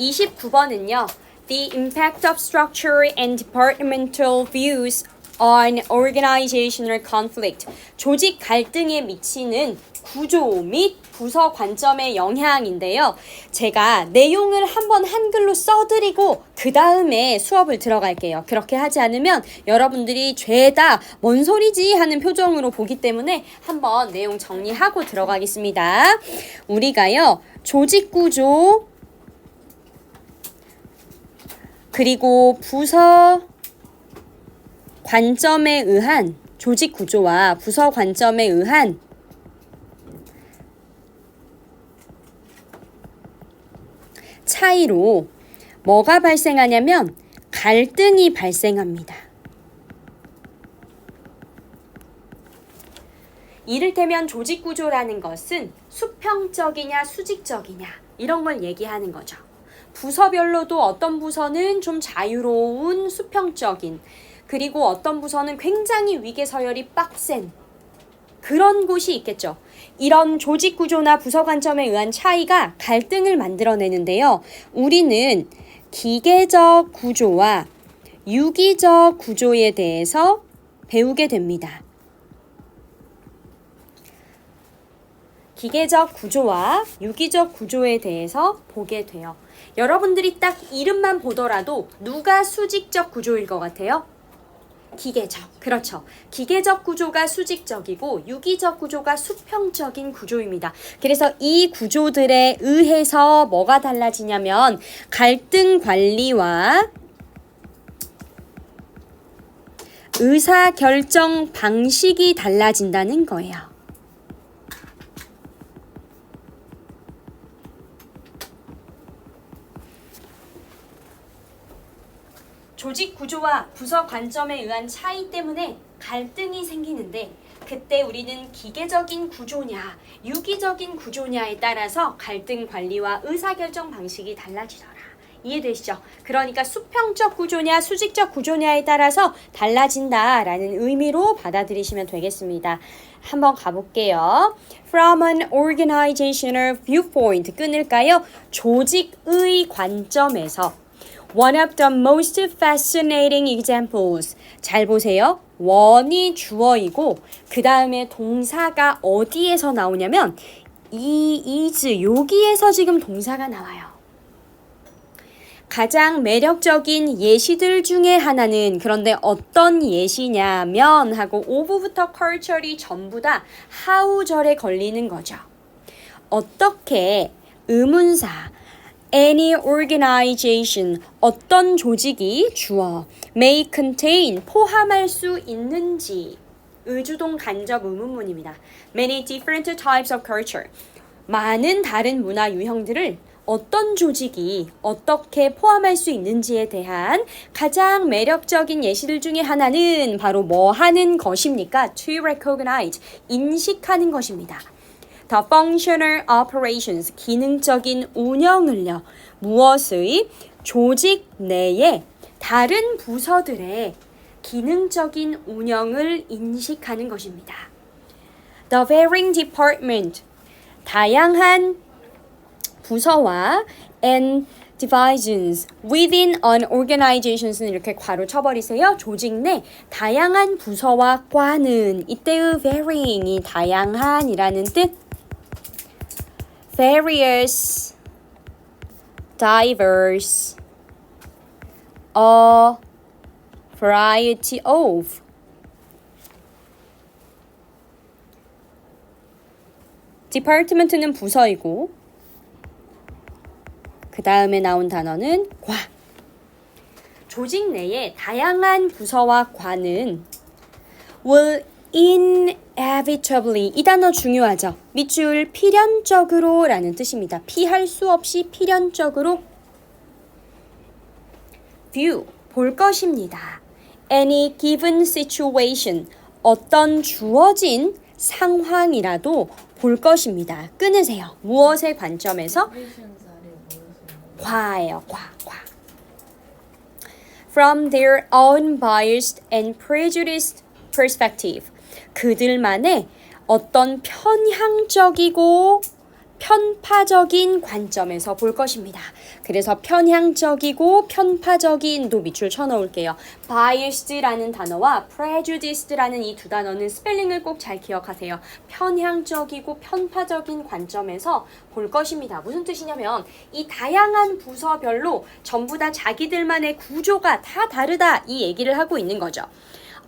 29번은요. The impact of structure and departmental views on organizational conflict. 조직 갈등에 미치는 구조 및 부서 관점의 영향인데요. 제가 내용을 한번 한글로 써드리고 그 다음에 수업을 들어갈게요. 그렇게 하지 않으면 여러분들이 죄다 뭔 소리지 하는 표정으로 보기 때문에 한번 내용 정리하고 들어가겠습니다. 우리가요. 조직 구조 그리고 부서 관점에 의한 조직 구조와 부서 관점에 의한 차이로 뭐가 발생하냐면 갈등이 발생합니다. 이를테면 조직 구조라는 것은 수평적이냐 수직적이냐 이런 걸 얘기하는 거죠. 부서별로도 어떤 부서는 좀 자유로운 수평적인 그리고 어떤 부서는 굉장히 위계 서열이 빡센 그런 곳이 있겠죠. 이런 조직 구조나 부서 관점에 의한 차이가 갈등을 만들어내는데요. 우리는 기계적 구조와 유기적 구조에 대해서 배우게 됩니다. 기계적 구조와 유기적 구조에 대해서 보게 돼요. 여러분들이 딱 이름만 보더라도 누가 수직적 구조일 것 같아요? 기계적. 그렇죠. 기계적 구조가 수직적이고 유기적 구조가 수평적인 구조입니다. 그래서 이 구조들에 의해서 뭐가 달라지냐면 갈등 관리와 의사결정 방식이 달라진다는 거예요. 조직 구조와 부서 관점에 의한 차이 때문에 갈등이 생기는데 그때 우리는 기계적인 구조냐 유기적인 구조냐에 따라서 갈등 관리와 의사결정 방식이 달라지더라. 이해되시죠? 그러니까 수평적 구조냐 수직적 구조냐에 따라서 달라진다라는 의미로 받아들이시면 되겠습니다. 한번 가볼게요. From an organizational viewpoint 끊을까요? 조직의 관점에서 One of the most fascinating examples. 잘 보세요. 원이 주어이고 그 다음에 동사가 어디에서 나오냐면 is 여기에서 지금 동사가 나와요. 가장 매력적인 예시들 중에 하나는 그런데 어떤 예시냐면 하고 of부터 culture이 전부 다 how절에 걸리는 거죠. 어떻게 의문사 Any organization, 어떤 조직이 주어 may contain, 포함할 수 있는지 의주동 간접 의문문입니다. Many different types of culture, 많은 다른 문화 유형들을 어떤 조직이 어떻게 포함할 수 있는지에 대한 가장 매력적인 예시들 중에 하나는 바로 뭐 하는 것입니까? To recognize, 인식하는 것입니다. The functional operations, 기능적인 운영을요. 무엇의? 조직 내에 다른 부서들의 기능적인 운영을 인식하는 것입니다. The varying department, 다양한 부서와 and divisions within an organization은 이렇게 괄호 쳐버리세요. 조직 내 다양한 부서와 과는 이때의 varying이 다양한이라는 뜻. Various, diverse, a variety of. department는 부서이고 그 다음에 나온 단어는 과. 조직 내에 다양한 부서와 과는 will inevitably, 이 단어 중요하죠. 밑줄 필연적으로 라는 뜻입니다. 피할 수 없이 필연적으로 view, 볼 것입니다. Any given situation, 어떤 주어진 상황이라도 볼 것입니다. 끊으세요. 무엇의 관점에서? 과예요. 과. From their own biased and prejudiced perspective. 그들만의 어떤 편향적이고 편파적인 관점에서 볼 것입니다. 그래서 편향적이고 편파적인도 밑줄 쳐놓을게요. biased라는 단어와 prejudiced라는 이 두 단어는 스펠링을 꼭 잘 기억하세요. 편향적이고 편파적인 관점에서 볼 것입니다. 무슨 뜻이냐면 이 다양한 부서별로 전부 다 자기들만의 구조가 다 다르다 이 얘기를 하고 있는 거죠.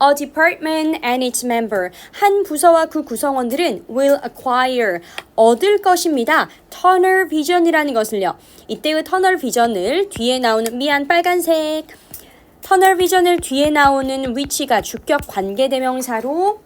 A department and its member. 한 부서와 그 구성원들은 will acquire. 얻을 것입니다. tunnel vision이라는 것을요. 이때의 tunnel vision을 뒤에 나오는 빨간색. tunnel vision을 뒤에 나오는 which가 주격 관계대명사로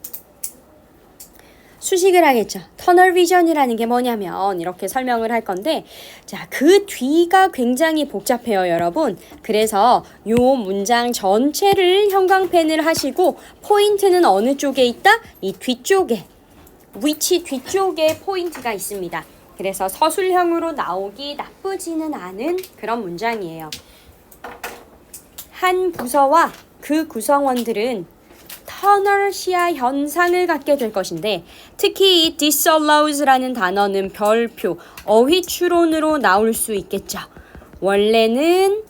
수식을 하겠죠. 터널 비전이라는 게 뭐냐면 이렇게 설명을 할 건데 자, 그 뒤가 굉장히 복잡해요, 여러분. 그래서 요 문장 전체를 형광펜을 하시고 포인트는 어느 쪽에 있다? 이 뒤쪽에. 위치 뒤쪽에 포인트가 있습니다. 그래서 서술형으로 나오기 나쁘지는 않은 그런 문장이에요. 한 부서와 그 구성원들은 터널 시야 현상을 갖게 될 것인데 특히 이 disallows라는 단어는 별표, 어휘 추론으로 나올 수 있겠죠. 원래는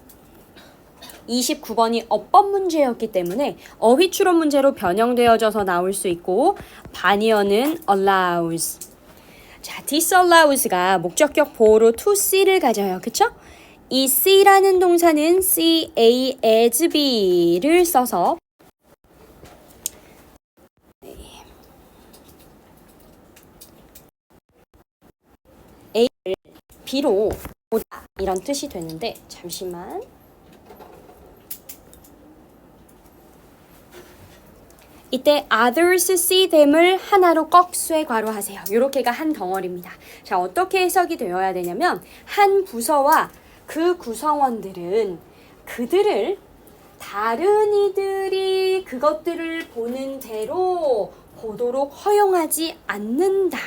29번이 어법 문제였기 때문에 어휘 추론 문제로 변형되어져서 나올 수 있고 반이어는 allows. 자, disallows가 목적격 보호로 to see를 가져요. 그쵸? 이 see라는 동사는 C-A as B를 써서 A를 B로 보다 이런 뜻이 되는데 잠시만 이때 others see them을 하나로 꺽쇠 괄호하세요. 요렇게가 한 덩어리입니다. 자, 어떻게 해석이 되어야 되냐면 한 부서와 그 구성원들은 그들을 다른 이들이 그것들을 보는 대로 보도록 허용하지 않는다.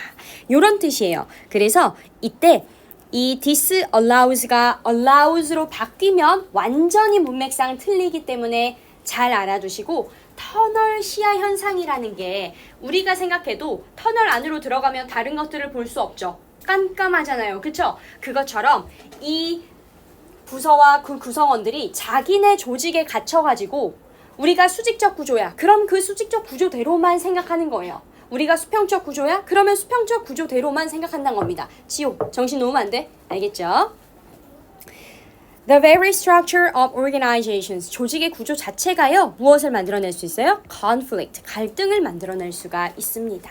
요런 뜻이에요. 그래서 이때 이 disallows가 allows로 바뀌면 완전히 문맥상 틀리기 때문에 잘 알아두시고 터널 시야 현상이라는 게 우리가 생각해도 터널 안으로 들어가면 다른 것들을 볼 수 없죠. 깜깜하잖아요. 그쵸? 그것처럼 이 부서와 그 구성원들이 자기네 조직에 갇혀가지고 우리가 수직적 구조야. 그럼 그 수직적 구조대로만 생각하는 거예요. 우리가 수평적 구조야? 그러면 수평적 구조대로만 생각한다는 겁니다. 지호, 정신 놓으면 안 돼. 알겠죠? The very structure of organizations. 조직의 구조 자체가요. 무엇을 만들어낼 수 있어요? conflict, 갈등을 만들어낼 수가 있습니다.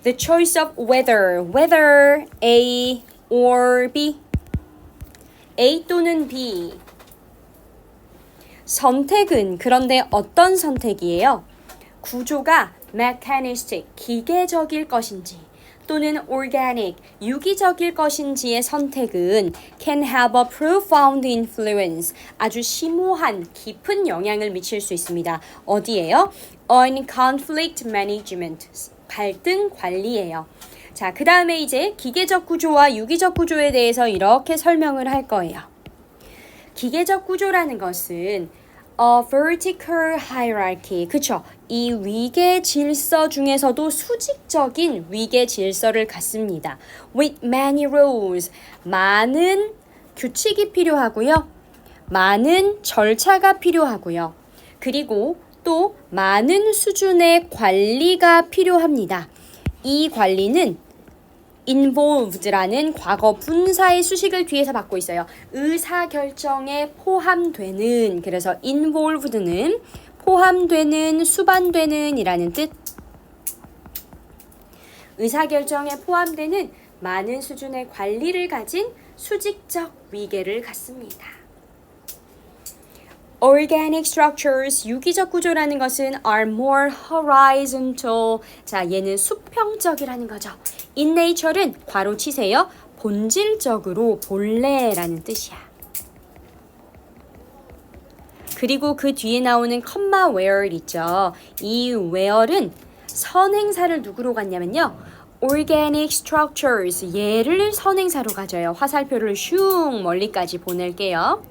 The choice of whether A or B. A 또는 B. 선택은 그런데 어떤 선택이에요? 구조가 mechanistic, 기계적일 것인지 또는 organic, 유기적일 것인지의 선택은 can have a profound influence, 아주 심오한 깊은 영향을 미칠 수 있습니다. 어디에요? On conflict management, 갈등 관리예요. 자, 그 다음에 이제 기계적 구조와 유기적 구조에 대해서 이렇게 설명을 할 거예요. 기계적 구조라는 것은 a vertical hierarchy, 그쵸? 이 위계 질서 중에서도 수직적인 위계 질서를 갖습니다. With many rules, 많은 규칙이 필요하고요. 많은 절차가 필요하고요. 그리고 또 많은 수준의 관리가 필요합니다. 이 관리는 involved라는 과거 분사의 수식을 뒤에서 받고 있어요. 의사결정에 포함되는, 그래서 involved는 포함되는, 수반되는 이라는 뜻. 의사결정에 포함되는 많은 수준의 관리를 가진 수직적 위계를 갖습니다. Organic structures, 유기적 구조라는 것은 are more horizontal. 자, 얘는 수평적이라는 거죠. In nature는 괄호 치세요. 본질적으로 본래라는 뜻이야. 그리고 그 뒤에 나오는 comma where 있죠. 이 where은 선행사를 누구로 갔냐면요. Organic structures, 얘를 선행사로 가져요. 화살표를 슝 멀리까지 보낼게요.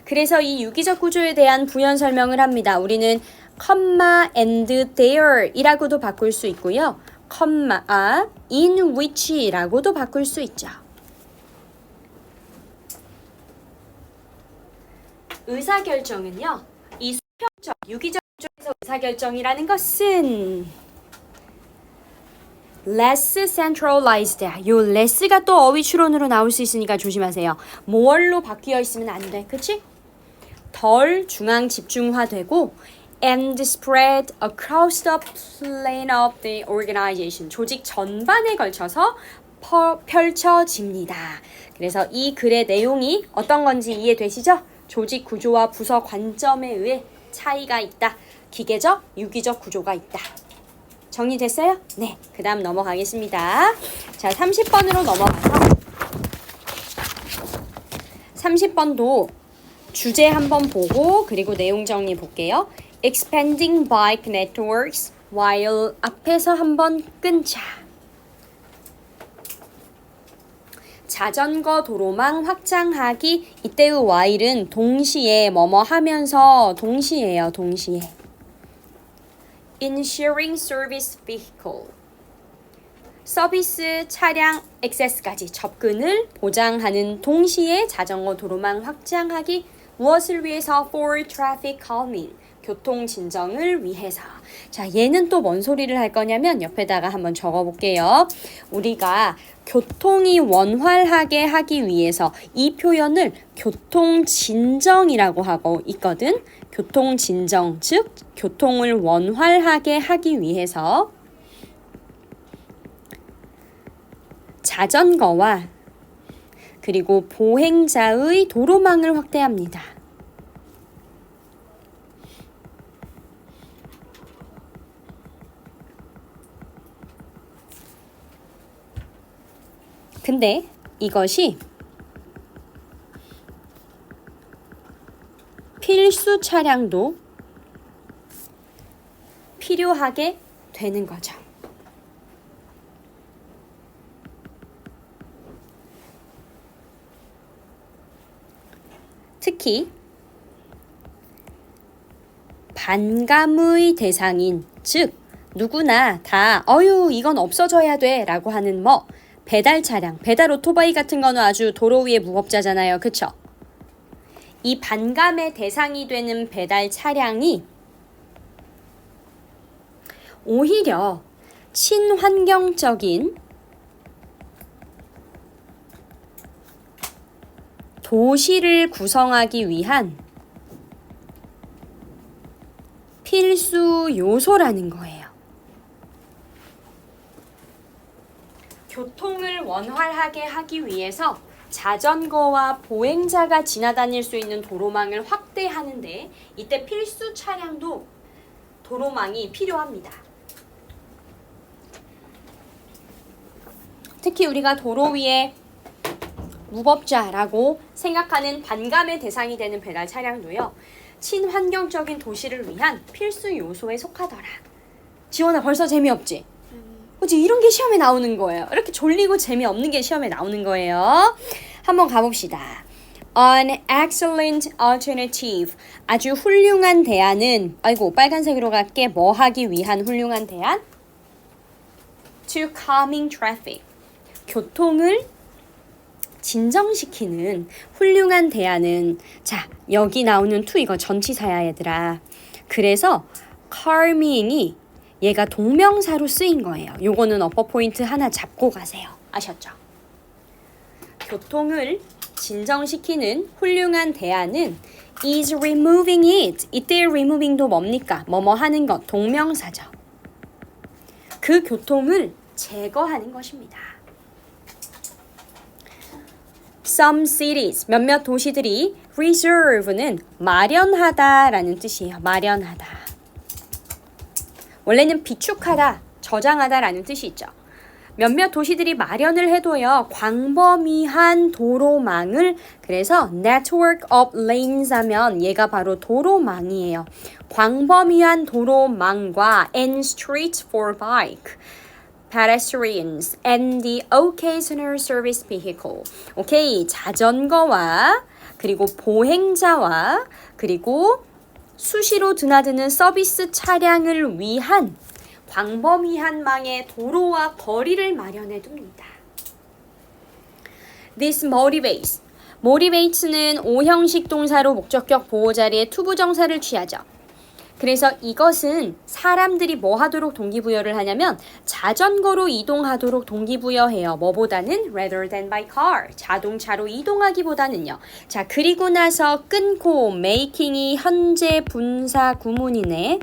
그래서 이 유기적 구조에 대한 부연 설명을 합니다. 우리는 and there 이라고도 바꿀 수 있고요. in which라고도 바꿀 수 있죠. 의사결정은요. 이 수평적, 유기적 구조에서 의사결정이라는 것은 less centralized. 요 less가 또 어휘 추론으로 나올 수 있으니까 조심하세요. more로 바뀌어 있으면 안 돼. 그치? 덜 중앙 집중화되고 and spread across the plane of the organization. 조직 전반에 걸쳐서 펼쳐집니다. 그래서 이 글의 내용이 어떤 건지 이해되시죠? 조직 구조와 부서 관점에 의해 차이가 있다. 기계적, 유기적 구조가 있다. 정리됐어요? 네, 그 다음 넘어가겠습니다. 자, 30번으로 넘어가서 30번도 주제 한번 보고 그리고 내용 정리 볼게요. Expanding bike networks while 앞에서 한번 끊자. 자전거 도로망 확장하기. 이때의 while은 동시에 뭐뭐 하면서 동시에요. 동시에. Ensuring service vehicle. 서비스 차량 액세스까지 접근을 보장하는 동시에 자전거 도로망 확장하기. 무엇을 위해서? For traffic calming. 교통 진정을 위해서. 자, 얘는 또 뭔 소리를 할 거냐면 옆에다가 한번 적어 볼게요. 우리가 교통이 원활하게 하기 위해서 이 표현을 교통 진정이라고 하고 있거든. 교통 진정, 즉 교통을 원활하게 하기 위해서 자전거와 그리고 보행자의 도로망을 확대합니다. 근데 이것이 필수 차량도 필요하게 되는 거죠. 특히 반감의 대상인, 즉 누구나 다 이건 없어져야 돼 라고 하는 배달 차량, 배달 오토바이 같은 거는 아주 도로 위에 무법자잖아요. 그쵸? 이 반감의 대상이 되는 배달 차량이 오히려 친환경적인 도시를 구성하기 위한 필수 요소라는 거예요. 교통을 원활하게 하기 위해서 자전거와 보행자가 지나다닐 수 있는 도로망을 확대하는데 이때 필수 차량도 도로망이 필요합니다. 특히 우리가 도로 위에 무법자라고 생각하는 반감의 대상이 되는 배달 차량도요. 친환경적인 도시를 위한 필수 요소에 속하더라. 지원아 벌써 재미없지? 그치? 이런 게 시험에 나오는 거예요. 이렇게 졸리고 재미없는 게 시험에 나오는 거예요. 한번 가봅시다. An excellent alternative. 아주 훌륭한 대안은 빨간색으로 갈게. 뭐 하기 위한 훌륭한 대안? To calming traffic. 교통을 진정시키는 훌륭한 대안은 자, 여기 나오는 to 이거 전치사야 얘들아. 그래서 calming이 얘가 동명사로 쓰인 거예요. 요거는 어퍼 포인트 하나 잡고 가세요. 아셨죠? 교통을 진정시키는 훌륭한 대안은 is removing it. 이때 removing도 뭡니까? 뭐뭐 하는 것, 동명사죠. 그 교통을 제거하는 것입니다. Some cities, 몇몇 도시들이 reserve는 마련하다라는 뜻이에요. 마련하다. 원래는 비축하다, 저장하다라는 뜻이 있죠. 몇몇 도시들이 마련을 해둬요. 광범위한 도로망을. 그래서 network of lanes 하면 얘가 바로 도로망이에요. 광범위한 도로망과 and streets for bike, pedestrians, and the occasional service vehicle. 오케이, 자전거와 그리고 보행자와 그리고 수시로 드나드는 서비스 차량을 위한 광범위한 망의 도로와 거리를 마련해 둡니다. This motivates. motivates는 O형식 동사로 목적격 보호 자리에 투부정사를 취하죠. 그래서 이것은 사람들이 뭐 하도록 동기부여를 하냐면 자전거로 이동하도록 동기부여해요. 뭐보다는 rather than by car. 자동차로 이동하기보다는요. 자, 그리고 나서 끊고 making이 현재 분사 구문이네.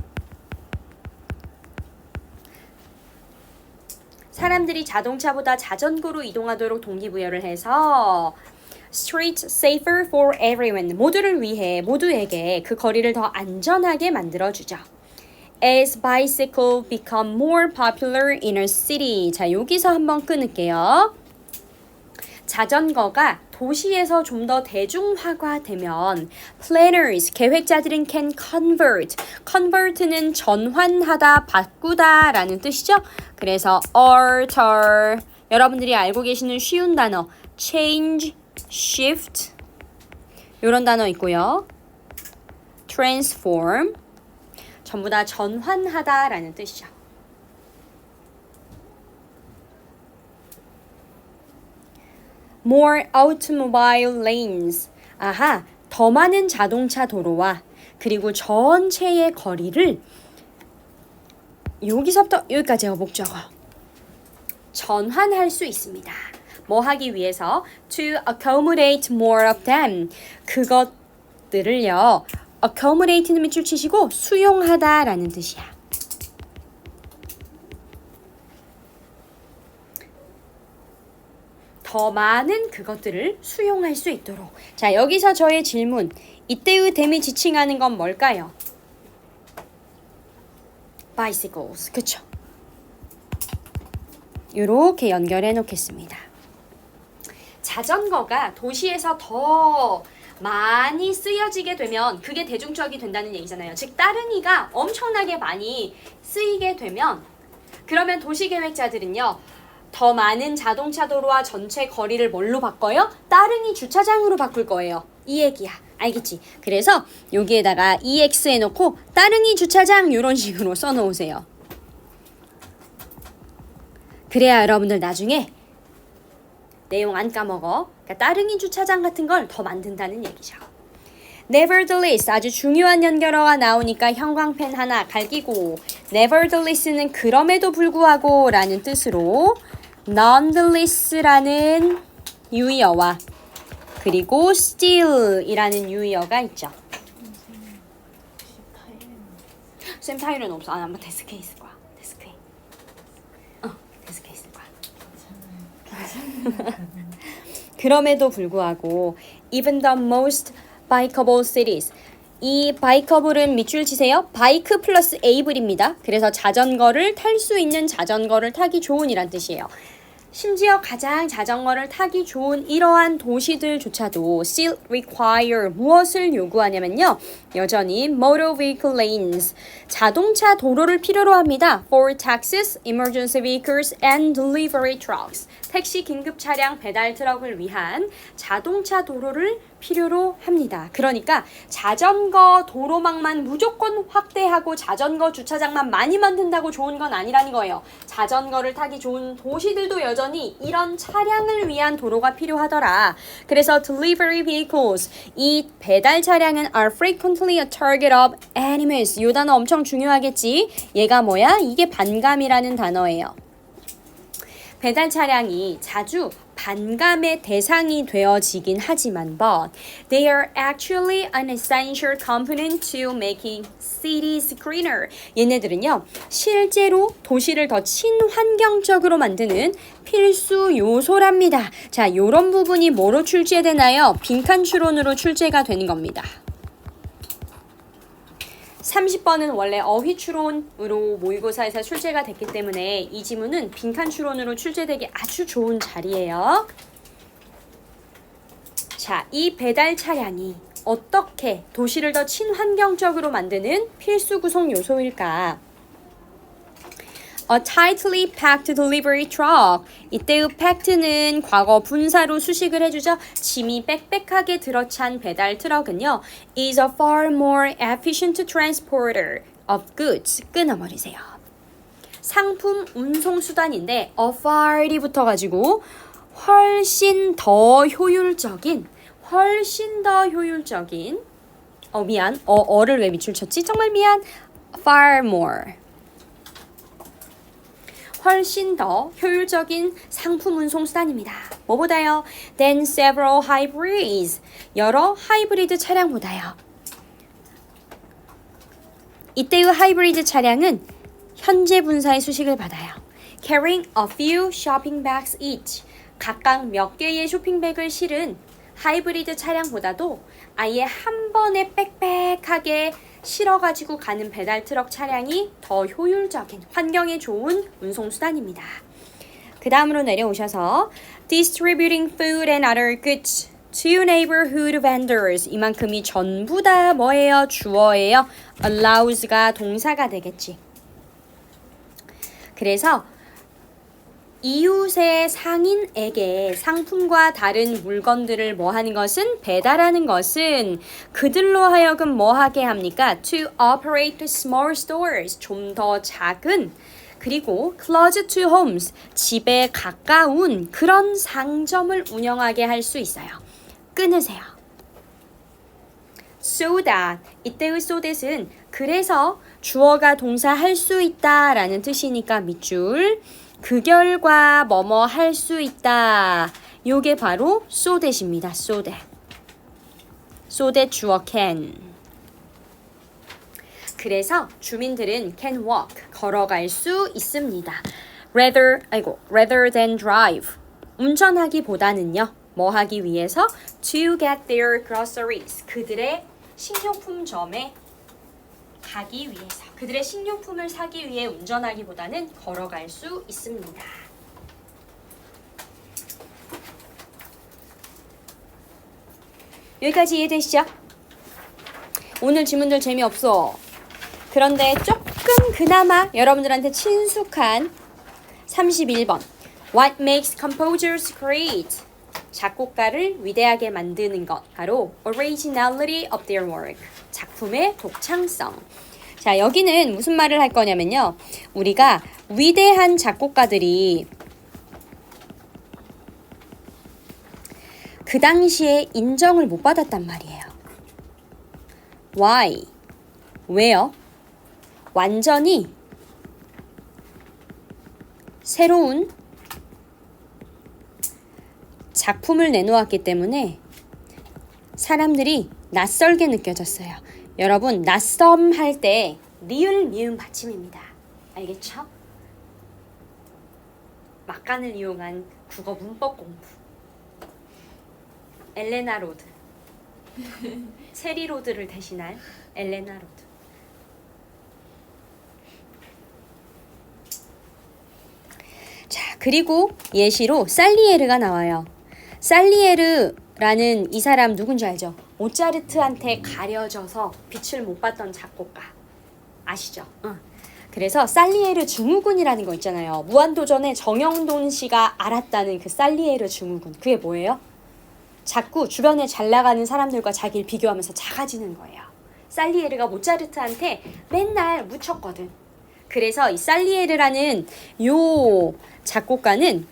사람들이 자동차보다 자전거로 이동하도록 동기부여를 해서 streets safer for everyone. 모두를 위해, 모두에게 그 거리를 더 안전하게 만들어주죠. As bicycle become more popular in a city. 자, 여기서 한번 끊을게요. 자전거가 도시에서 좀 더 대중화되면 planners, 계획자들은 can convert. convert는 전환하다, 바꾸다 라는 뜻이죠. 그래서 alter. 여러분들이 알고 계시는 쉬운 단어 change, shift 이런 단어 있고요. transform 전부 다 전환하다 라는 뜻이죠. more automobile lanes. 아하, 더 많은 자동차 도로와 그리고 전체의 거리를 여기서부터 여기까지가 목적어. 전환할 수 있습니다. 뭐 하기 위해서? To accommodate more of them. 그것들을요. accommodate는 밑줄 치시고 수용하다 라는 뜻이야. 더 많은 그것들을 수용할 수 있도록. 자, 여기서 저의 질문. 이때의 댐이 지칭하는 건 뭘까요? bicycles. 그쵸? 이렇게 연결해 놓겠습니다. 자전거가 도시에서 더 많이 쓰여지게 되면 그게 대중적이 된다는 얘기잖아요. 즉 따릉이가 엄청나게 많이 쓰이게 되면 그러면 도시계획자들은요. 더 많은 자동차 도로와 전체 거리를 뭘로 바꿔요? 따릉이 주차장으로 바꿀 거예요. 이 얘기야. 알겠지? 그래서 여기에다가 EX 해놓고 따릉이 주차장 이런 식으로 써놓으세요. 그래야 여러분들 나중에 내용 안 까먹어. 그러니까 따릉이 주차장 같은 걸 더 만든다는 얘기죠. Nevertheless 아주 중요한 연결어가 나오니까 형광펜 하나 갈기고 Nevertheless는 그럼에도 불구하고 라는 뜻으로 Nonetheless라는 유의어와 그리고 Still이라는 유의어가 있죠. 쌤 타일은 없어. 아마 데스크에 있을 거야. 데스크에. 데스크에 있을 거야. 그럼에도 불구하고 even the most bikeable cities. 이 bikeable은 밑줄 치세요. 바이크 플러스 able입니다. 그래서 자전거를 탈 수 있는 자전거를 타기 좋은이란 뜻이에요. 심지어 가장 자전거를 타기 좋은 이러한 도시들조차도 still require 무엇을 요구하냐면요. 여전히 motor vehicle lanes, 자동차 도로를 필요로 합니다. for taxis, emergency vehicles, and delivery trucks. 택시, 긴급 차량, 배달 트럭을 위한 자동차 도로를 필요로 합니다. 그러니까 자전거 도로망만 무조건 확대하고 자전거 주차장만 많이 만든다고 좋은 건 아니라는 거예요. 자전거를 타기 좋은 도시들도 여전히 이런 차량을 위한 도로가 필요하더라. 그래서 delivery vehicles, 이 배달 차량은 are frequently a target of animals. 이 단어 엄청 중요하겠지? 얘가 뭐야? 이게 반감이라는 단어예요. 배달 차량이 자주 반감의 대상이 되어지긴 하지만 but they are actually an essential component to making cities greener. 얘네들은요. 실제로 도시를 더 친환경적으로 만드는 필수 요소랍니다. 자, 요런 부분이 뭐로 출제되나요? 빈칸 추론으로 출제가 되는 겁니다. 30번은 원래 어휘 추론으로 모의고사에서 출제가 됐기 때문에 이 지문은 빈칸 추론으로 출제되기 아주 좋은 자리예요. 자, 이 배달 차량이 어떻게 도시를 더 친환경적으로 만드는 필수 구성 요소일까? A tightly packed delivery truck. 이때의 packed는 과거 분사로 수식을 해주죠. 짐이 빽빽하게 들어찬 배달 트럭은요. is a far more efficient transporter of goods. 끊어버리세요. 상품 운송 수단인데 a far이 붙어가지고 훨씬 더 효율적인 미안. 어를 왜 밑줄 쳤지? 정말 미안. far more. 훨씬 더 효율적인 상품 운송 수단입니다. 뭐보다요? than several hybrids. 여러 하이브리드 차량보다요. 이때의 하이브리드 차량은 현재 분사의 수식을 받아요. carrying a few shopping bags each. 각각 몇 개의 쇼핑백을 실은 하이브리드 차량보다도 아예 한 번에 빽빽하게 실어가지고 가는 배달 트럭 차량이 더 효율적인 환경에 좋은 운송수단입니다. 그 다음으로 내려오셔서 distributing food and other goods to neighborhood vendors. 이만큼이 전부 다 뭐예요? 주어예요. allows가 동사가 되겠지. 그래서 이웃의 상인에게 상품과 다른 물건들을 뭐 하는 것은 배달하는 것은 그들로 하여금 뭐 하게 합니까? To operate small stores. 좀 더 작은 그리고 close to homes. 집에 가까운 그런 상점을 운영하게 할 수 있어요. 끊으세요. So that. 이때의 so that은 그래서 주어가 동사 할 수 있다 라는 뜻이니까 밑줄. 그 결과 뭐뭐 할 수 있다. 요게 바로 so that입니다. so that. so that 주어 can. 그래서 주민들은 can walk. 걸어갈 수 있습니다. rather than drive. 운전하기보다는요. 뭐 하기 위해서? to get their groceries. 그들의 식료품점에 가기 위해서. 그들의 식료품을 사기 위해 운전하기보다는 걸어갈 수 있습니다. 여기까지 이해되시죠? 오늘 질문들 재미없어. 그런데 조금 그나마 여러분들한테 친숙한 31번. What makes composers great? 작곡가를 위대하게 만드는 것. 바로 originality of their work. 작품의 독창성. 자, 여기는 무슨 말을 할 거냐면요. 우리가 위대한 작곡가들이 그 당시에 인정을 못 받았단 말이에요. Why? 왜요? 완전히 새로운 작품을 내놓았기 때문에 사람들이 낯설게 느껴졌어요. 여러분, 낯섦 할 때 리을 미음 받침입니다. 알겠죠? 막간을 이용한 국어 문법 공부. 엘레나 로드. 체리 로드를 대신할 엘레나 로드. 자, 그리고 예시로 살리에르가 나와요. 살리에르라는 이 사람 누군지 알죠? 모차르트한테 가려져서 빛을 못 봤던 작곡가. 아시죠? 그래서 살리에르 증후군이라는 거 있잖아요. 무한도전에 정영돈 씨가 알았다는 그 살리에르 증후군. 그게 뭐예요? 자꾸 주변에 잘 나가는 사람들과 자기를 비교하면서 작아지는 거예요. 살리에르가 모차르트한테 맨날 묻혔거든. 그래서 이 살리에르라는 요 작곡가는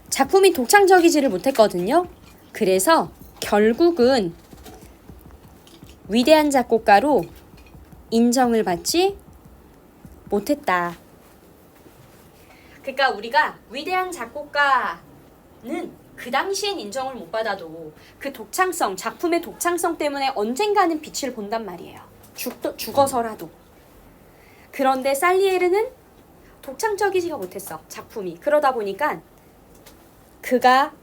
작품이 독창적이지를 못했거든요. 그래서 결국은 위대한 작곡가로 인정을 받지 못했다. 그러니까 우리가 위대한 작곡가는 그 당시엔 인정을 못 받아도 그 독창성, 작품의 독창성 때문에 언젠가는 빛을 본단 말이에요. 죽어서라도. 그런데 살리에르는 독창적이지가 못했어, 작품이. 그러다 보니까 그가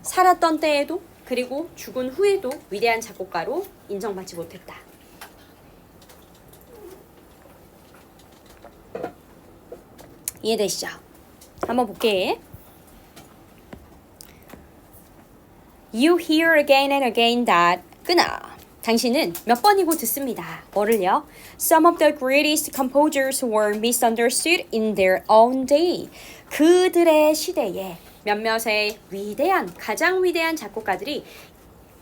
살았던 때에도 그리고 죽은 후에도 위대한 작곡가로 인정받지 못했다. 이해되시죠? 한번 볼게. You hear again and again that 끊어. 당신은 몇 번이고 듣습니다. 뭐를요? Some of the greatest composers were misunderstood in their own day. 그들의 시대에 몇몇의 위대한, 가장 위대한 작곡가들이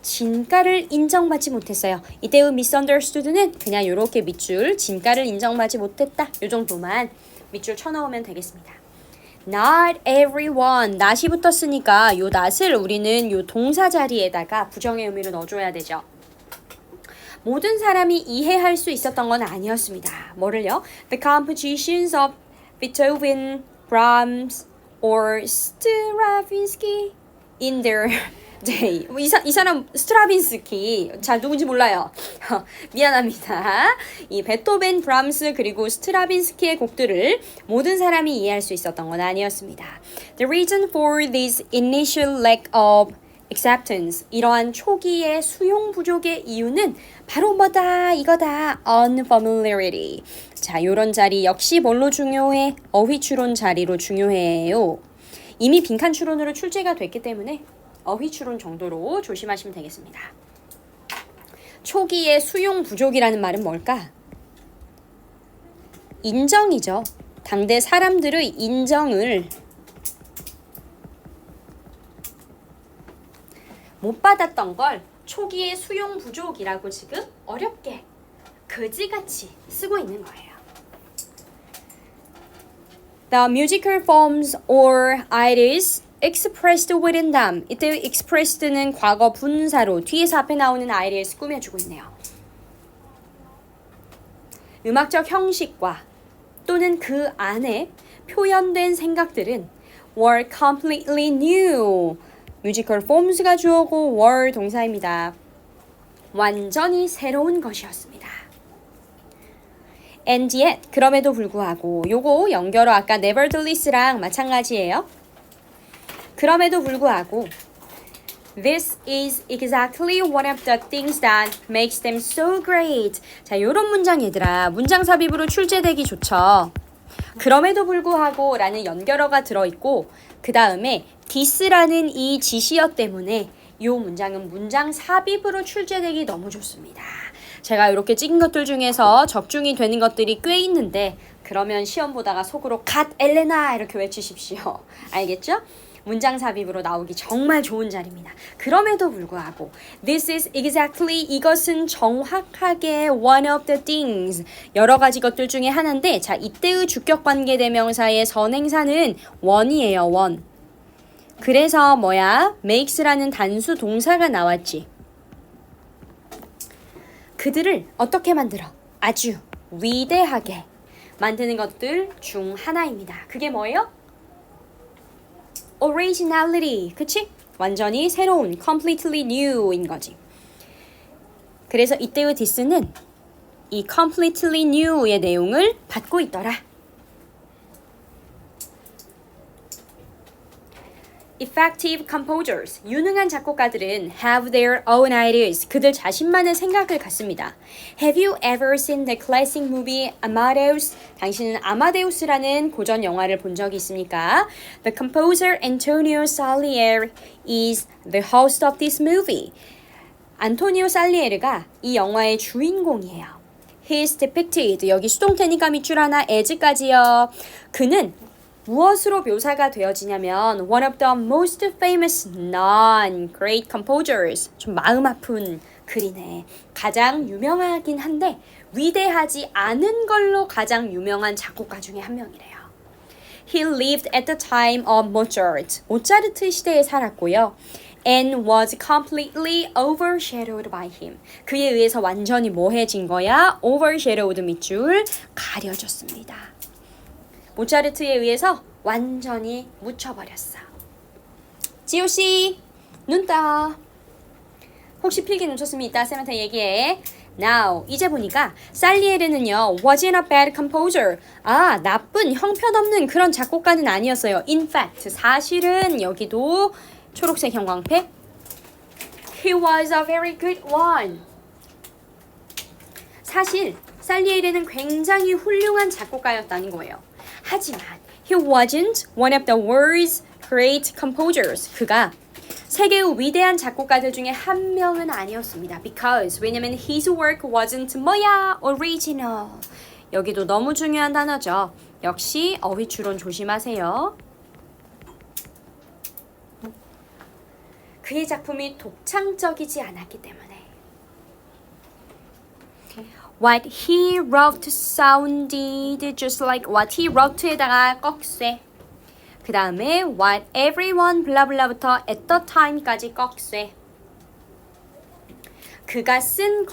진가를 인정받지 못했어요. 이때의 misunderstood는 그냥 이렇게 밑줄, 진가를 인정받지 못했다. 이 정도만 밑줄 쳐넣으면 되겠습니다. Not everyone. not이 붙었으니까 요 not을 우리는 요 동사 자리에다가 부정의 의미로 넣어줘야 되죠. 모든 사람이 이해할 수 있었던 건 아니었습니다. 뭐를요? The compositions of Beethoven, Brahms, or Stravinsky in their day. 이 사람 스트라빈스키. 자, 누군지 몰라요. 미안합니다. 이 베토벤, 브람스 그리고 스트라빈스키의 곡들을 모든 사람이 이해할 수 있었던 건 아니었습니다. The reason for this initial lack of acceptance, 이러한 초기의 수용 부족의 이유는 바로 뭐다 이거다, unfamiliarity. 자, 요런 자리 역시 뭘로 중요해? 어휘 추론 자리로 중요해요. 이미 빈칸 추론으로 출제가 됐기 때문에 어휘 추론 정도로 조심하시면 되겠습니다. 초기의 수용 부족이라는 말은 뭘까? 인정이죠. 당대 사람들의 인정을 못 받았던 걸 초기의 수용 부족이라고 지금 어렵게 그지같이 쓰고 있는 거예요. The musical forms or ideas expressed within them. 이때 expressed는 과거 분사로 뒤에서 앞에 나오는 ideas 꾸며주고 있네요. 음악적 형식과 또는 그 안에 표현된 생각들은 were completely new. 뮤지컬 forms가 주어고 were 동사입니다. 완전히 새로운 것이었습니다. And yet, 그럼에도 불구하고 요거 연결어 아까 nevertheless랑 마찬가지예요. 그럼에도 불구하고 This is exactly one of the things that makes them so great. 자, 요런 문장 얘들아. 문장 삽입으로 출제되기 좋죠. 그럼에도 불구하고 라는 연결어가 들어있고 그 다음에 this라는 이 지시어 때문에 이 문장은 문장 삽입으로 출제되기 너무 좋습니다. 제가 이렇게 찍은 것들 중에서 적중이 되는 것들이 꽤 있는데 그러면 시험 보다가 속으로 갓 엘레나 이렇게 외치십시오. 알겠죠? 문장 삽입으로 나오기 정말 좋은 자리입니다. 그럼에도 불구하고 This is exactly, 이것은 정확하게 one of the things, 여러 가지 것들 중에 하나인데 자, 이때의 주격관계 대명사의 선행사는 one이에요. one. 그래서 뭐야? makes라는 단수 동사가 나왔지. 그들을 어떻게 만들어? 아주 위대하게 만드는 것들 중 하나입니다. 그게 뭐예요? originality, 그치? 완전히 새로운, completely new인 거지. 그래서 이때의 this는 이 completely new의 내용을 받고 있더라. Effective composers, 유능한 작곡가들은 have their own ideas, 그들 자신만의 생각을 갖습니다. Have you ever seen the classic movie Amadeus? 당신은 아마데우스라는 고전 영화를 본 적이 있습니까? The composer Antonio Salieri is the host of this movie. 안토니오 살리에르가 이 영화의 주인공이에요. He is depicted, 여기 수동태니까 밑줄 하나 as까지요. 그는 무엇으로 묘사가 되어지냐면 one of the most famous non-great composers. 좀 마음 아픈 글이네. 가장 유명하긴 한데 위대하지 않은 걸로 가장 유명한 작곡가 중에 한 명이래요. He lived at the time of Mozart. 모차르트 시대에 살았고요. And was completely overshadowed by him. 그에 의해서 완전히 뭐해진 거야? overshadowed 밑줄 가려졌습니다. 모차르트에 의해서 완전히 묻혀버렸어. 지효씨 눈 떠. 혹시 필기 놓쳤으면 이따 쌤한테 얘기해. Now 이제 보니까 살리에르는요 wasn't a bad composer. 아, 나쁜 형편없는 그런 작곡가는 아니었어요. In fact 사실은 여기도 초록색 형광펜 He was a very good one. 사실 살리에르는 굉장히 훌륭한 작곡가였다는 거예요. 하지만 he wasn't one of the world's great composers. 그가 세계의 위대한 작곡가들 중에 한 명은 아니었습니다. Because 왜냐면 his work wasn't 뭐야 original. 여기도 너무 중요한 단어죠. 역시 어휘 추론 조심하세요. 그의 작품이 독창적이지 않았기 때문에. What he wrote sounded just like what he wrote에다가 꺽쇠. 그 다음에 what everyone 블라블라부터 at the time까지 꺽쇠. 그가 쓴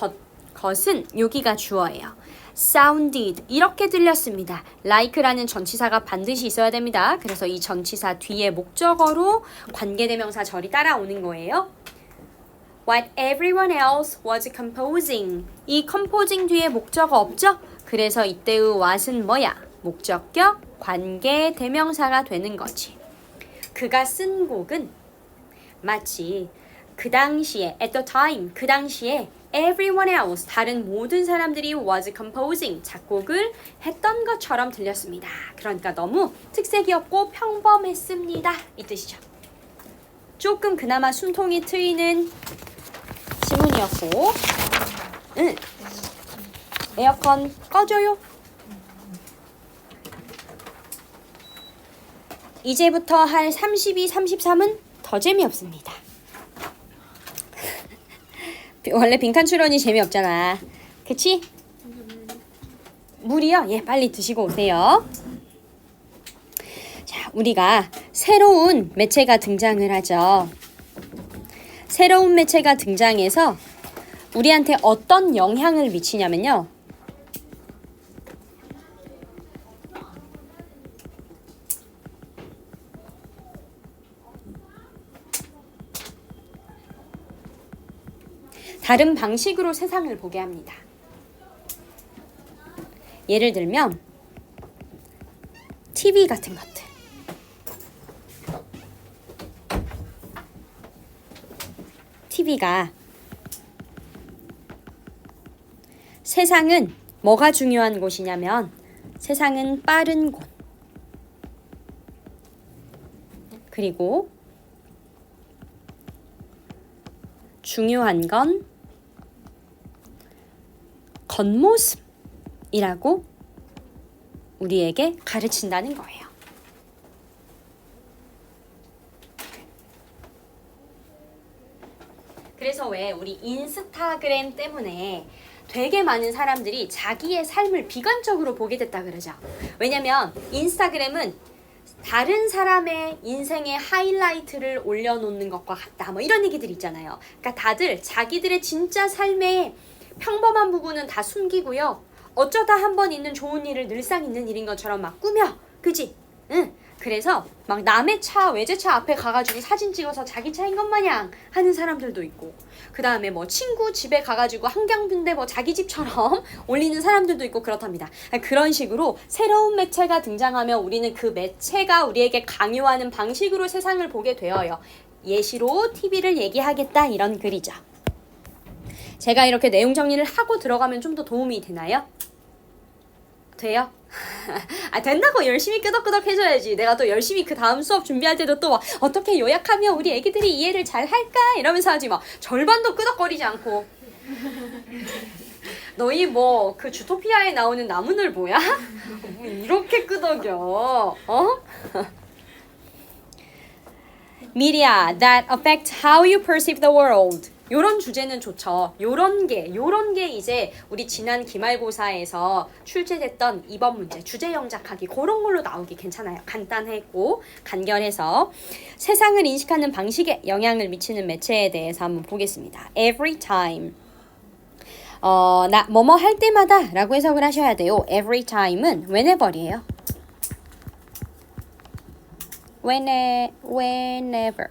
것은 여기가 주어예요. sounded 이렇게 들렸습니다. like라는 전치사가 반드시 있어야 됩니다. 그래서 이 전치사 뒤에 목적어로 관계대명사 절이 따라오는 거예요. What everyone else was composing. 이 composing 뒤에 목적어 없죠? 그래서 이때의 what은 뭐야? 목적격 관계대명사가 되는 거지. 그가 쓴 곡은 마치 그 당시에 at the time 그 당시에 everyone else 다른 모든 사람들이 was composing 작곡을 했던 것처럼 들렸습니다. 그러니까 너무 특색이 없고 평범했습니다. 이 뜻이죠. 조금 그나마 숨통이 트이는 지문이었고 에어컨 꺼줘요. 이제부터 할 32, 33은 더 재미없습니다. 원래 빈칸 추론이 재미없잖아. 그치? 물이요? 예, 빨리 드시고 오세요. 자, 우리가 새로운 매체가 등장을 하죠. 새로운 매체가 등장해서 우리한테 어떤 영향을 미치냐면요. 다른 방식으로 세상을 보게 합니다. 예를 들면 TV 같은 것들. TV가 세상은 뭐가 중요한 곳이냐면 세상은 빠른 곳. 그리고 중요한 건 겉모습이라고 우리에게 가르친다는 거예요. 그래서 왜 우리 인스타그램 때문에 되게 많은 사람들이 자기의 삶을 비관적으로 보게 됐다 그러죠. 왜냐면 인스타그램은 다른 사람의 인생의 하이라이트를 올려놓는 것과 같다. 뭐 이런 얘기들 있잖아요. 그러니까 다들 자기들의 진짜 삶의 평범한 부분은 다 숨기고요. 어쩌다 한번 있는 좋은 일을 늘상 있는 일인 것처럼 막 꾸며. 그지? 응. 그래서 막 남의 차, 외제차 앞에 가가지고 사진 찍어서 자기 차인 것 마냥 하는 사람들도 있고, 그 다음에 뭐 친구 집에 가가지고 한강뷰인데 뭐 자기 집처럼 올리는 사람들도 있고 그렇답니다. 그런 식으로 새로운 매체가 등장하면 우리는 그 매체가 우리에게 강요하는 방식으로 세상을 보게 되어요. 예시로 TV를 얘기하겠다 이런 글이죠. 제가 이렇게 내용 정리를 하고 들어가면 좀 더 도움이 되나요? 돼요? 아, 된다고 열심히 끄덕끄덕 해줘야지. 내가 또 열심히 그 다음 수업 준비할 때도 또 막 어떻게 요약하면 우리 애기들이 이해를 잘 할까? 이러면서 하지 막 절반도 끄덕거리지 않고. 너희 뭐 그 주토피아에 나오는 나무늘보야? 뭐 이렇게 끄덕여. 어? Media that affect how you perceive the world. 요런 주제는 좋죠. 요런 게 이제 우리 지난 기말고사에서 출제됐던 이번 문제 주제 영작하기 그런 걸로 나오기 괜찮아요. 간단했고 간결해서 세상을 인식하는 방식에 영향을 미치는 매체에 대해서 한번 보겠습니다. Every time. 나 뭐뭐 할 때마다 라고 해석을 하셔야 돼요. Every time은 whenever이에요. Whenever.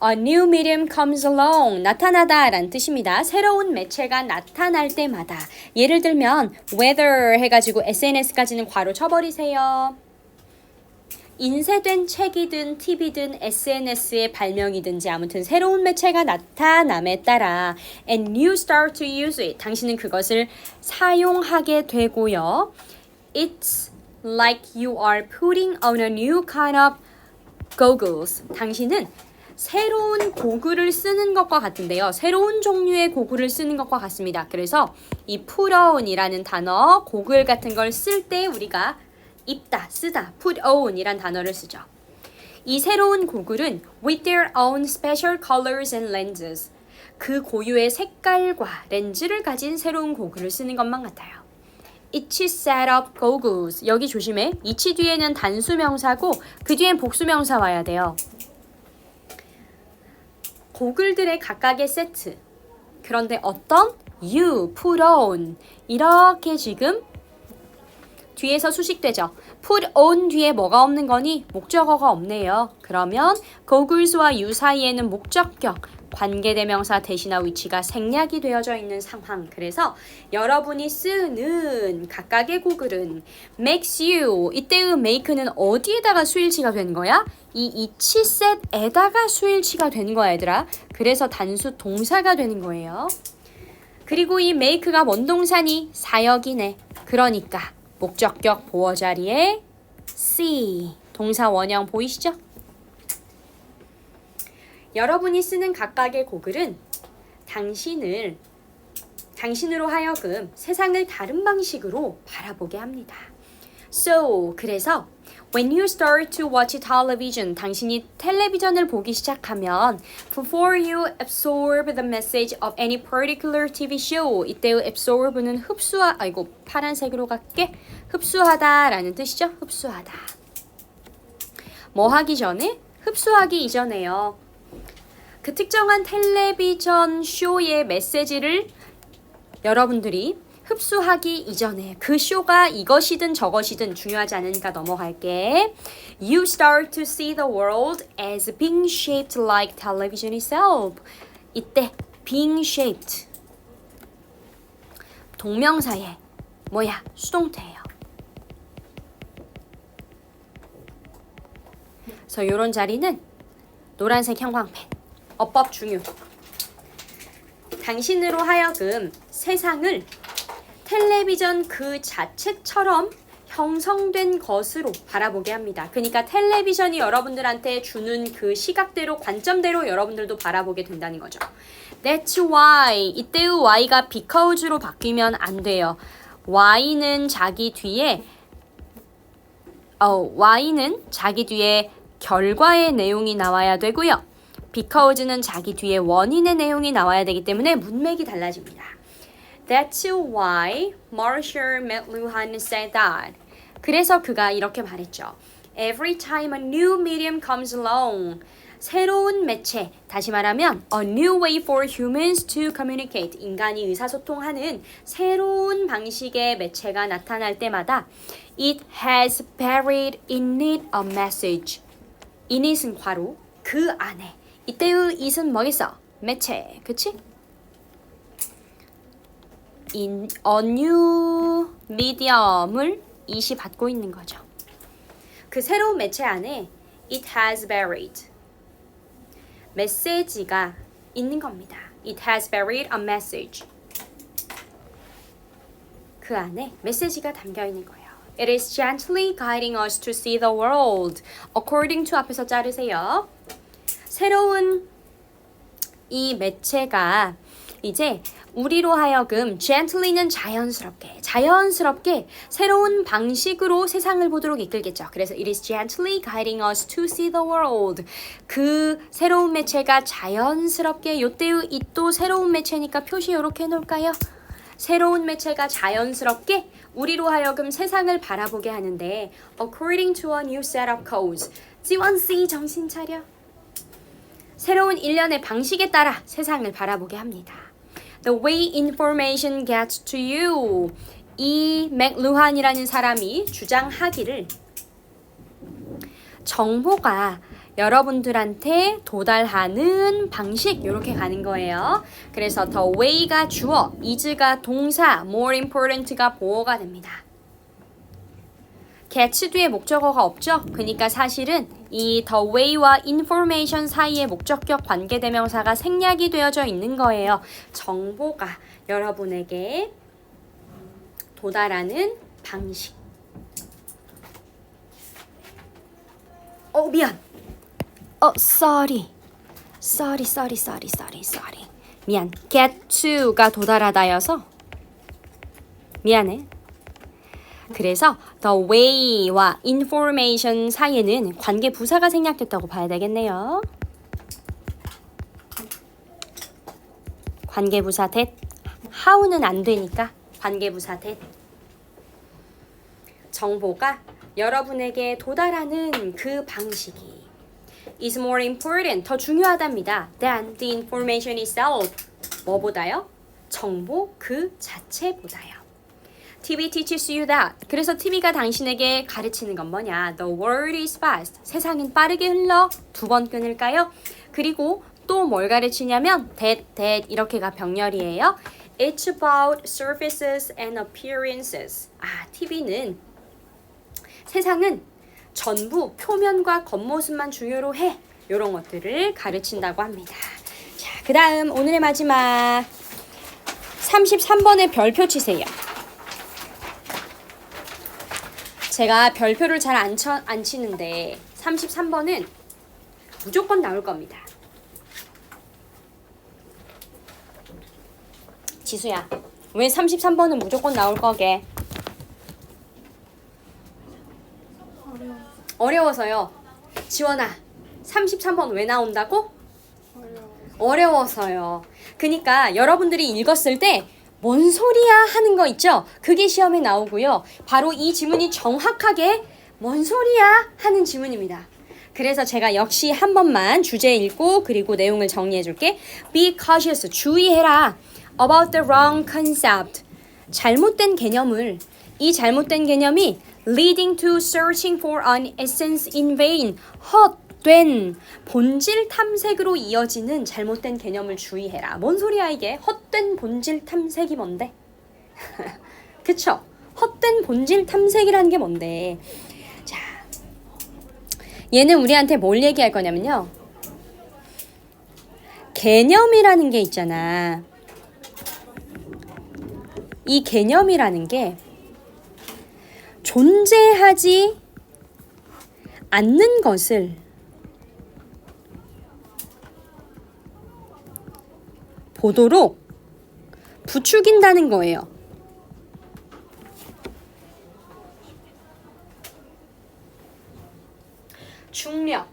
A new medium comes along. 나타나다 라는 뜻입니다. 새로운 매체가 나타날 때마다. 예를 들면 whether 해가지고 SNS까지는 괄호 쳐버리세요. 인쇄된 책이든 TV든 SNS의 발명이든지 아무튼 새로운 매체가 나타남에 따라 and you start to use it. 당신은 그것을 사용하게 되고요. It's like you are putting on a new kind of goggles. 당신은 새로운 고글을 쓰는 것과 같은데요. 새로운 종류의 고글을 쓰는 것과 같습니다. 그래서 이 put on이라는 단어, 고글 같은 걸 쓸 때 우리가 입다, 쓰다, put on이란 단어를 쓰죠. 이 새로운 고글은 with their own special colors and lenses. 그 고유의 색깔과 렌즈를 가진 새로운 고글을 쓰는 것만 같아요. Each set of goggles. 여기 조심해. each 뒤에는 단수명사고 그 뒤엔 복수명사 와야 돼요. 고글들의 각각의 세트. 그런데 어떤? You put on. 이렇게 지금 뒤에서 수식되죠. put on 뒤에 뭐가 없는 거니? 목적어가 없네요. 그러면 goggles와 you 사이에는 목적격, 관계대명사 대신화 위치가 생략이 되어져 있는 상황. 그래서 여러분이 쓰는 각각의 고글은 makes you. 이때의 make는 어디에다가 수일치가 된 거야? 이 each set에다가 수일치가 된 거야, 얘들아. 그래서 단수 동사가 되는 거예요. 그리고 이 make가 뭔 동사니? 사역이네. 그러니까 목적격 보어 자리에 see. 동사 원형 보이시죠? 여러분이 쓰는 각각의 고글은 당신으로 하여금 세상을 다른 방식으로 바라보게 합니다. So, 그래서 when you start to watch television, 당신이 텔레비전을 보기 시작하면 before you absorb the message of any particular TV show, 이때의 absorb는 파란색으로 갈게. 흡수하다라는 뜻이죠. 흡수하다. 뭐 하기 전에? 흡수하기 이전에요. 그 특정한 텔레비전 쇼의 메시지를 여러분들이 흡수하기 이전에 그 쇼가 이것이든 저것이든 중요하지 않으니까 넘어갈게. You start to see the world as being shaped like television itself. 이때 being shaped 동명사에 수동태예요. 그래서 이런 자리는 노란색 형광펜. 어법 중요. 당신으로 하여금 세상을 텔레비전 그 자체처럼 형성된 것으로 바라보게 합니다. 그러니까 텔레비전이 여러분들한테 주는 그 시각대로, 관점대로 여러분들도 바라보게 된다는 거죠. That's why. 이때의 why가 because로 바뀌면 안 돼요. y는 자기 뒤에 결과의 내용이 나와야 되고요. because는 자기 뒤에 원인의 내용이 나와야 되기 때문에 문맥이 달라집니다. That's why Marshall McLuhan said that. 그래서 그가 이렇게 말했죠. Every time a new medium comes along. 새로운 매체, 다시 말하면 a new way for humans to communicate. 인간이 의사소통하는 새로운 방식의 매체가 나타날 때마다 it has buried in it a message. in it은 괄호, 그 안에. 이때의 it은 뭐겠어? 매체, 그치? in a new medium을 it이 받고 있는 거죠. 그 새로운 매체 안에 it has buried. 메시지가 있는 겁니다. It has buried a message. 그 안에 메시지가 담겨 있는 거예요. It is gently guiding us to see the world. According to 앞에서 자르세요. 새로운 이 매체가 이제 우리로 하여금 gently는 자연스럽게 새로운 방식으로 세상을 보도록 이끌겠죠. 그래서 it is gently guiding us to see the world. 그 새로운 매체가 자연스럽게, 요때의 it도 새로운 매체니까 표시 이렇게 해놓을까요? 새로운 매체가 자연스럽게 우리로 하여금 세상을 바라보게 하는데 according to a new set of codes. 지원씨 정신 차려. 새로운 일련의 방식에 따라 세상을 바라보게 합니다. The way information gets to you. 이 맥루한이라는 사람이 주장하기를 정보가 여러분들한테 도달하는 방식 이렇게 가는 거예요. 그래서 the way가 주어, is가 동사, more important가 보어가 됩니다. gets 뒤에 목적어가 없죠? 그러니까 사실은 이 the way와 information 사이의 목적격 관계대명사가 생략이 되어져 있는 거예요. 정보가 여러분에게 도달하는 방식. 미안. sorry. 미안. get to가 도달하다여서 미안해. 그래서 the way와 information 사이에는 관계 부사가 생략됐다고 봐야 되겠네요. 관계 부사 that. how는 안 되니까 관계 부사 that. 정보가 여러분에게 도달하는 그 방식이 is more important, 더 중요하답니다. than the information itself. 뭐보다요? 정보 그 자체보다요. TV teaches you that. 그래서 TV가 당신에게 가르치는 건 뭐냐? The world is fast. 세상은 빠르게 흘러. 두 번 끊을까요? 그리고 또 뭘 가르치냐면 that 이렇게가 병렬이에요. It's about surfaces and appearances. TV는 세상은 전부 표면과 겉모습만 중요로 해. 이런 것들을 가르친다고 합니다. 자, 그 다음 오늘의 마지막 33번에 별표 치세요. 제가 별표를 잘 안 치는데 33번은 무조건 나올 겁니다. 지수야, 왜 33번은 무조건 나올 거게? 어려워서요. 지원아, 33번 왜 나온다고? 어려워서요. 그러니까 여러분들이 읽었을 때 뭔 소리야 하는 거 있죠? 그게 시험에 나오고요. 바로 이 지문이 정확하게 뭔 소리야 하는 지문입니다. 그래서 제가 역시 한 번만 주제 읽고 그리고 내용을 정리해 줄게. Be cautious, 주의해라. About the wrong concept. 잘못된 개념을, 이 잘못된 개념이 leading to searching for an essence in vain. 헛된 본질 탐색으로 이어지는 잘못된 개념을 주의해라. 뭔 소리야 이게? 헛된 본질 탐색이 뭔데? 그쵸? 헛된 본질 탐색이라는 게 뭔데? 자, 얘는 우리한테 뭘 얘기할 거냐면요. 개념이라는 게 있잖아. 이 개념이라는 게 존재하지 않는 것을 보도록 부추긴다는 거예요. 중력,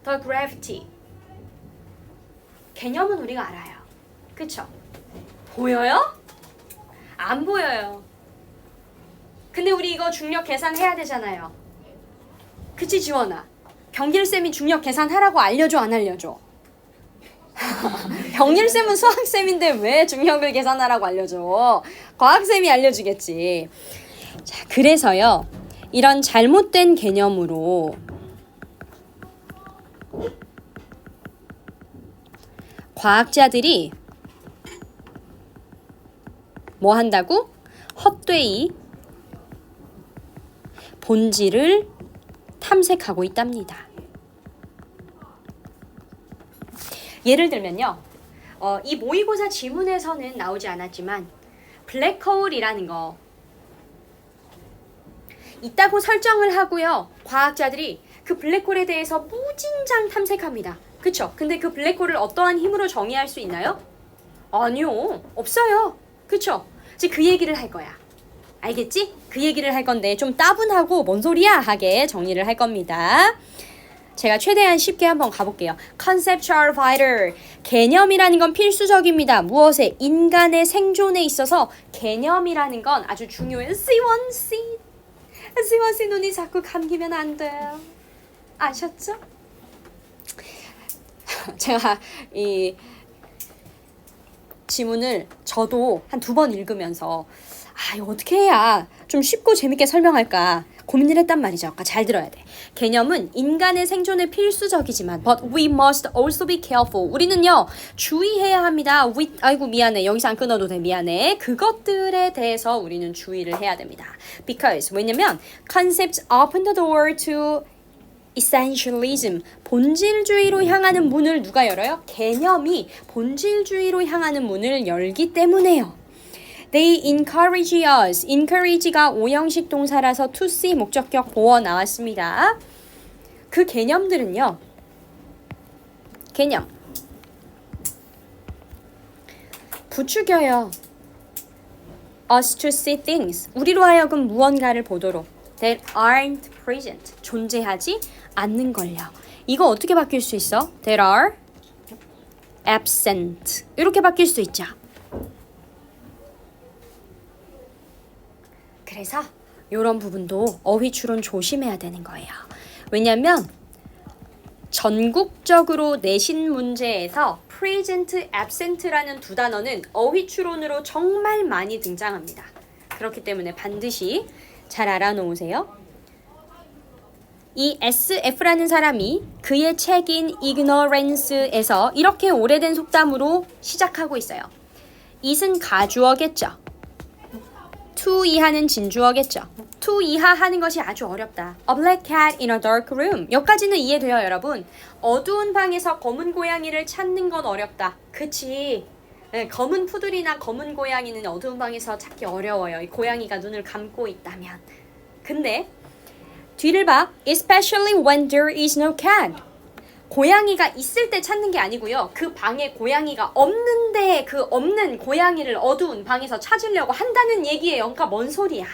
the gravity. 개념은 우리가 알아요. 그쵸? 보여요? 안 보여요. 근데 우리 이거 중력 계산해야 되잖아요. 그치 지원아? 병길쌤이 중력 계산하라고 알려줘 안 알려줘? 병길쌤은 수학쌤인데 왜 중력을 계산하라고 알려줘? 과학쌤이 알려주겠지. 자, 그래서요. 이런 잘못된 개념으로 과학자들이 뭐 한다고? 헛되이 본질을 탐색하고 있답니다. 예를 들면요. 이 모의고사 지문에서는 나오지 않았지만 블랙홀이라는 거 있다고 설정을 하고요. 과학자들이 그 블랙홀에 대해서 무진장 탐색합니다. 그쵸? 근데 그 블랙홀을 어떠한 힘으로 정의할 수 있나요? 아니요. 없어요. 그쵸? 이제 그 얘기를 할 거야. 알겠지? 그 얘기를 할 건데 좀 따분하고 뭔 소리야 하게 정리를 할 겁니다. 제가 최대한 쉽게 한번 가볼게요. Conceptual vital. 개념이라는 건 필수적입니다. 무엇에? 인간의 생존에 있어서 개념이라는 건 아주 중요해요. C1C 눈이 자꾸 감기면 안 돼요. 아셨죠? 제가 이 지문을 저도 한 2번 읽으면서 이거 어떻게 해야 좀 쉽고 재밌게 설명할까 고민을 했단 말이죠. 잘 들어야 돼. 개념은 인간의 생존에 필수적이지만 but we must also be careful. 우리는요. 주의해야 합니다. 아이고 미안해. 여기서 안 끊어도 돼. 미안해. 그것들에 대해서 우리는 주의를 해야 됩니다. Because 왜냐면 concepts open the door to essentialism. 본질주의로 향하는 문을 누가 열어요? 개념이 본질주의로 향하는 문을 열기 때문에요. They encourage us. encourage가 오형식 동사라서 to see 목적격 보어 나왔습니다. 그 개념들은요. 개념. 부추겨요. us to see things. 우리로 하여금 무언가를 보도록. that aren't present. 존재하지 않는 걸요. 이거 어떻게 바뀔 수 있어? that are absent. 이렇게 바뀔 수 있죠. 그래서 이런 부분도 어휘 추론 조심해야 되는 거예요. 왜냐면 전국적으로 내신 문제에서 present, absent라는 두 단어는 어휘 추론으로 정말 많이 등장합니다. 그렇기 때문에 반드시 잘 알아놓으세요. 이 SF라는 사람이 그의 책인 Ignorance에서 이렇게 오래된 속담으로 시작하고 있어요. it은 가주어겠죠. to 이하는 진주어겠죠. to 이하 하는 것이 아주 어렵다. A black cat in a dark room. 여기까지는 이해돼요, 여러분. 어두운 방에서 검은 고양이를 찾는 건 어렵다. 그치? 네, 검은 푸들이나 검은 고양이는 어두운 방에서 찾기 어려워요. 이 고양이가 눈을 감고 있다면. 근데 뒤를 봐. Especially when there is no cat. 고양이가 있을 때 찾는 게 아니고요. 그 방에 고양이가 없는데 그 없는 고양이를 어두운 방에서 찾으려고 한다는 얘기예요. 그러니까 뭔 소리야.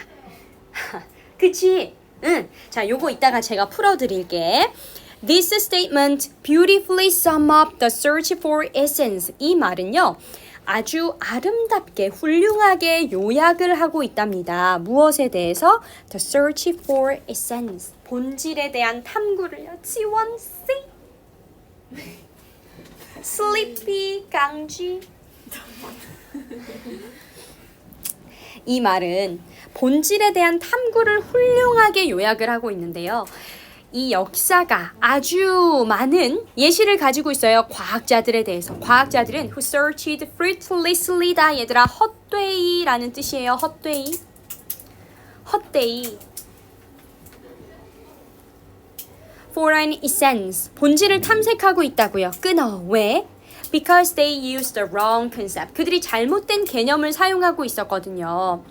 그치? 응. 자, 요거 이따가 제가 풀어드릴게. This statement beautifully sum up the search for essence. 이 말은요. 아주 아름답게 훌륭하게 요약을 하고 있답니다. 무엇에 대해서? The search for essence. 본질에 대한 탐구를요. 지원씨. 슬리피 강쥐. 이 말은 본질에 대한 탐구를 훌륭하게 요약을 하고 있는데요. 이 역사가 아주 많은 예시를 가지고 있어요. 과학자들에 대해서. 과학자들은 who searched fruitlessly다. 얘들아, 헛되이라는 뜻이에요. 헛되이. 헛되이. for an essence. 본질을 탐색하고 있다고요. 끊어. 왜? Because they used the wrong concept. 그들이 잘못된 개념을 사용하고 있었거든요.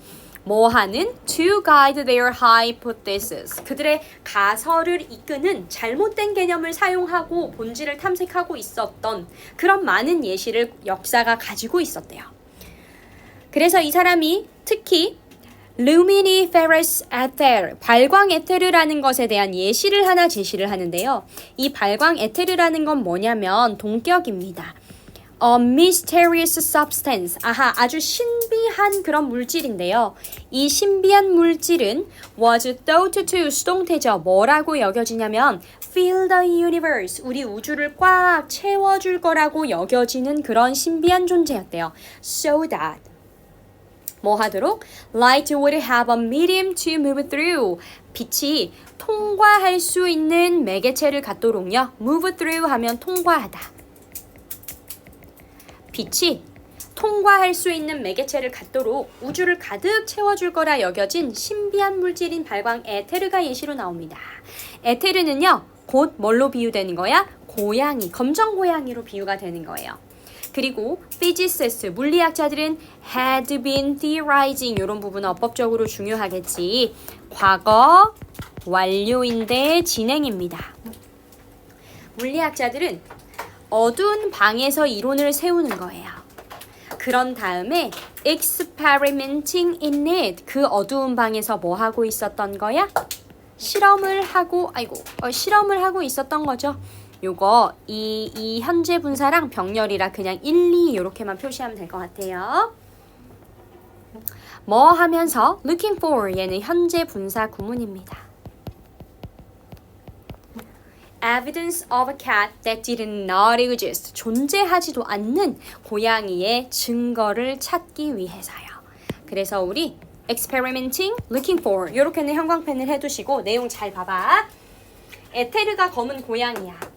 뭐 하는? To guide their hypothesis. 그들의 가설을 이끄는 잘못된 개념을 사용하고 본질을 탐색하고 있었던 그런 많은 예시를 역사가 가지고 있었대요. 그래서 이 사람이 특히 Luminiferous Ether, 발광 에테르라는 것에 대한 예시를 하나 제시를 하는데요. 이 발광 에테르라는 건 뭐냐면 동격입니다. A mysterious substance. 아하, 아주 신비한 그런 물질인데요. 이 신비한 물질은 was thought to, 수동태죠. 뭐라고 여겨지냐면 fill the universe, 우리 우주를 꽉 채워줄 거라고 여겨지는 그런 신비한 존재였대요. So that 뭐 하도록? Light would have a medium to move through. 빛이 통과할 수 있는 매개체를 갖도록요. Move through 하면 통과하다. 빛이 통과할 수 있는 매개체를 갖도록 우주를 가득 채워줄 거라 여겨진 신비한 물질인 발광 에테르가 예시로 나옵니다. 에테르는요, 곧 뭘로 비유되는 거야? 고양이, 검정 고양이로 비유가 되는 거예요. 그리고 physicists, 물리학자들은 had been theorizing, 이런 부분은 어법적으로 중요하겠지. 과거 완료인데 진행입니다. 물리학자들은 어두운 방에서 이론을 세우는 거예요. 그런 다음에 experimenting in it, 그 어두운 방에서 뭐 하고 있었던 거야? 실험을 하고 있었던 거죠. 요거 이 현재 분사랑 병렬이라 그냥 1, 2 이렇게만 표시하면 될 것 같아요. 뭐 하면서 looking for, 얘는 현재 분사 구문입니다. Evidence of a cat that did not exist. 존재하지도 않는 고양이의 증거를 찾기 위해서요. 그래서 우리 experimenting, looking for 이렇게는 형광펜을 해두시고 내용 잘 봐봐. 에테르가 검은 고양이야.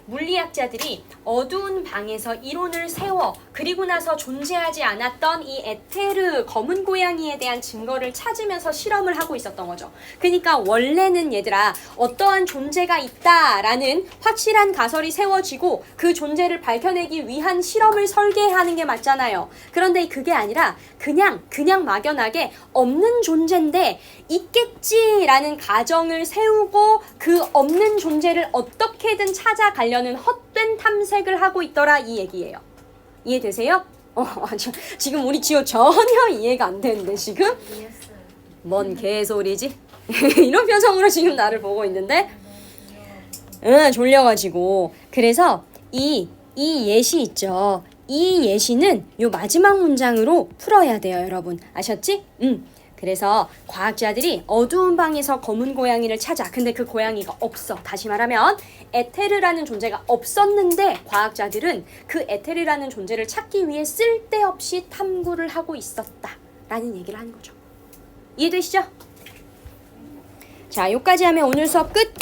물리학자들이 어두운 방에서 이론을 세워 그리고 나서 존재하지 않았던 이 에테르 검은 고양이에 대한 증거를 찾으면서 실험을 하고 있었던 거죠. 그러니까 원래는 얘들아 어떠한 존재가 있다라는 확실한 가설이 세워지고 그 존재를 밝혀내기 위한 실험을 설계하는 게 맞잖아요. 그런데 그게 아니라 그냥 막연하게 없는 존재인데 있겠지라는 가정을 세우고 그 없는 존재를 어떻게든 찾아가려는 잘못된 탐색을 하고 있더라 이 얘기예요. 이해되세요? 지금 우리 지호 전혀 이해가 안 되는데 지금? 뭔 개소리지? 이런 표정으로 지금 나를 보고 있는데 졸려가지고. 그래서 이 예시 있죠. 이 예시는 요 마지막 문장으로 풀어야 돼요, 여러분. 아셨지? 그래서 과학자들이 어두운 방에서 검은 고양이를 찾아. 근데 그 고양이가 없어. 다시 말하면 에테르라는 존재가 없었는데 과학자들은 그 에테르라는 존재를 찾기 위해 쓸데없이 탐구를 하고 있었다 라는 얘기를 하는 거죠. 이해되시죠? 자, 여기까지 하면 오늘 수업 끝!